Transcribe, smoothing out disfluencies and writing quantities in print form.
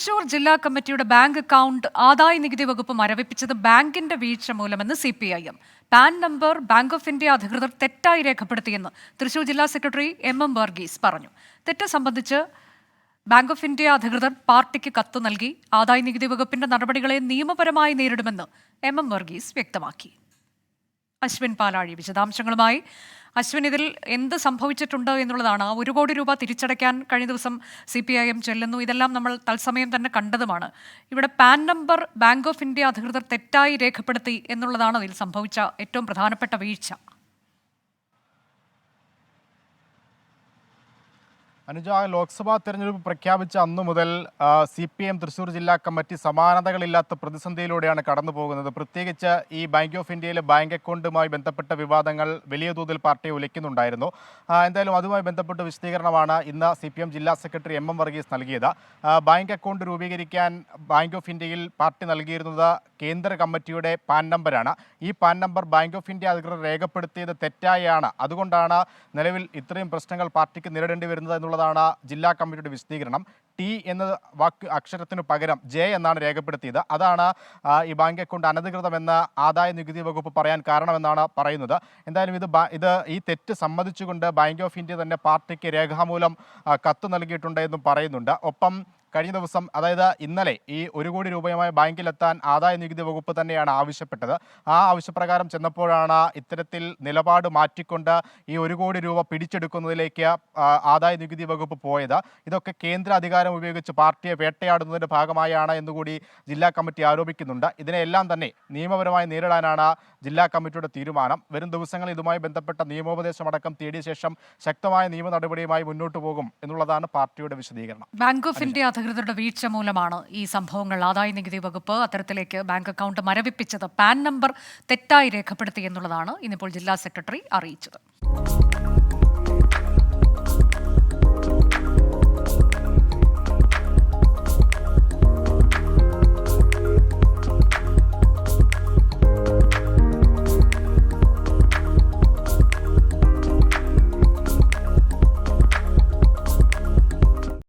തൃശൂർ ജില്ലാ കമ്മിറ്റിയുടെ bank account ആദായ നികുതി വകുപ്പ് മരവിപ്പിച്ചത് ബാങ്കിന്റെ വീഴ്ച മൂലമെന്ന് CPIM. Pan number bank of India അധികൃതർ തെറ്റായി രേഖപ്പെടുത്തിയെന്ന് തൃശൂർ ജില്ലാ സെക്രട്ടറി MM വർഗീസ് പറഞ്ഞു. തെറ്റ് സംബന്ധിച്ച് ബാങ്ക് ഓഫ് ഇന്ത്യ അധികൃതർ പാർട്ടിക്ക് കത്ത് നൽകി. ആദായ നികുതി വകുപ്പിന്റെ നടപടികളെ നിയമപരമായി നേരിടുമെന്ന് MM വർഗീസ് വ്യക്തമാക്കി. അശ്വിൻ പാലാഴി വിശദാംശങ്ങളുമായി. അശ്വിൻ, ഇതിൽ എന്ത് സംഭവിച്ചിട്ടുണ്ട് എന്നുള്ളതാണ്. 1 കോടി രൂപ തിരിച്ചടയ്ക്കാൻ കഴിഞ്ഞ ദിവസം CPIM ചെല്ലുന്നു. ഇതെല്ലാം നമ്മൾ തത്സമയം തന്നെ കണ്ടതുമാണ്. ഇവിടെ pan number bank of India അധികൃതർ തെറ്റായി രേഖപ്പെടുത്തി എന്നുള്ളതാണ് ഇതിൽ സംഭവിച്ച ഏറ്റവും പ്രധാനപ്പെട്ട വീഴ്ച. അനുജ, ലോക്സഭാ തെരഞ്ഞെടുപ്പ് പ്രഖ്യാപിച്ച അന്നു മുതൽ CPIM തൃശ്ശൂർ ജില്ലാ കമ്മിറ്റി സമാനതകളില്ലാത്ത പ്രതിസന്ധിയിലൂടെയാണ് കടന്നു പോകുന്നത്. പ്രത്യേകിച്ച് ഈ ബാങ്ക് ഓഫ് ഇന്ത്യയിലെ ബാങ്ക് അക്കൗണ്ടുമായി ബന്ധപ്പെട്ട വിവാദങ്ങൾ വലിയ തോതിൽ പാർട്ടിയെ ഉലയ്ക്കുന്നുണ്ടായിരുന്നു. എന്തായാലും അതുമായി ബന്ധപ്പെട്ട വിശദീകരണമാണ് ഇന്ന് CPIM ജില്ലാ സെക്രട്ടറി MM വർഗീസ് നൽകിയത്. ബാങ്ക് അക്കൗണ്ട് രൂപീകരിക്കാൻ ബാങ്ക് ഓഫ് ഇന്ത്യയിൽ പാർട്ടി നൽകിയിരുന്നത് കേന്ദ്ര കമ്മിറ്റിയുടെ പാൻ നമ്പറാണ്. ഈ pan number bank of India അധികൃതർ രേഖപ്പെടുത്തിയത് തെറ്റായാണ്. അതുകൊണ്ടാണ് നിലവിൽ ഇത്രയും പ്രശ്നങ്ങൾ പാർട്ടിക്ക് നേരിടേണ്ടി വരുന്നത് എന്നുള്ളതാണ് ജില്ലാ കമ്മിറ്റിയുടെ വിശദീകരണം. T എന്ന വാക്ക് അക്ഷരത്തിനു പകരം J എന്നാണ് രേഖപ്പെടുത്തിയത്. അതാണ് ഈ ബാങ്ക് അക്കൗണ്ട് അനധികൃതമെന്ന് ആദായ നികുതി വകുപ്പ് പറയാൻ കാരണമെന്നാണ് പറയുന്നത്. എന്തായാലും ഈ തെറ്റ് സമ്മതിച്ചുകൊണ്ട് ബാങ്ക് ഓഫ് ഇന്ത്യ തന്നെ പാർട്ടിക്ക് രേഖാമൂലം കത്ത് നൽകിയിട്ടുണ്ട് എന്നും പറയുന്നുണ്ട്. ഒപ്പം കഴിഞ്ഞ ദിവസം, അതായത് ഇന്നലെ, ഈ 1 കോടി രൂപയുമായി ബാങ്കിലെത്താൻ ആദായ നികുതി വകുപ്പ് തന്നെയാണ് ആവശ്യപ്പെട്ടത്. ആ ആവശ്യപ്രകാരം ചെന്നപ്പോഴാണ് ഇത്തരത്തിൽ നിലപാട് മാറ്റിക്കൊണ്ട് ഈ 1 കോടി രൂപ പിടിച്ചെടുക്കുന്നതിലേക്ക് ആദായ നികുതി വകുപ്പ് പോയത്. ഇതൊക്കെ കേന്ദ്ര അധികാരം ഉപയോഗിച്ച് പാർട്ടിയെ വേട്ടയാടുന്നതിൻ്റെ ഭാഗമായാണ് എന്നുകൂടി ജില്ലാ കമ്മിറ്റി ആരോപിക്കുന്നുണ്ട്. ഇതിനെല്ലാം തന്നെ നിയമപരമായി നേരിടാനാണ് ജില്ലാ കമ്മിറ്റിയുടെ തീരുമാനം. വരും ദിവസങ്ങളിൽ ഇതുമായി ബന്ധപ്പെട്ട നിയമോപദേശമടക്കം തേടിയ ശേഷം ശക്തമായ നിയമ നടപടിയുമായി മുന്നോട്ട് പോകും എന്നുള്ളതാണ് പാർട്ടിയുടെ വിശദീകരണം. ബാങ്ക് ഓഫ് ഇന്ത്യ അധികൃതരുടെ വീഴ്ച മൂലമാണ് ഈ സംഭവങ്ങൾ. ആദായ നികുതി വകുപ്പ് അത്തരത്തിലേക്ക് ബാങ്ക് അക്കൗണ്ട് മരവിപ്പിച്ചത് പാൻ നമ്പർ തെറ്റായി രേഖപ്പെടുത്തി എന്നുള്ളതാണ് ഇന്നിപ്പോൾ ജില്ലാ സെക്രട്ടറി അറിയിച്ചത്.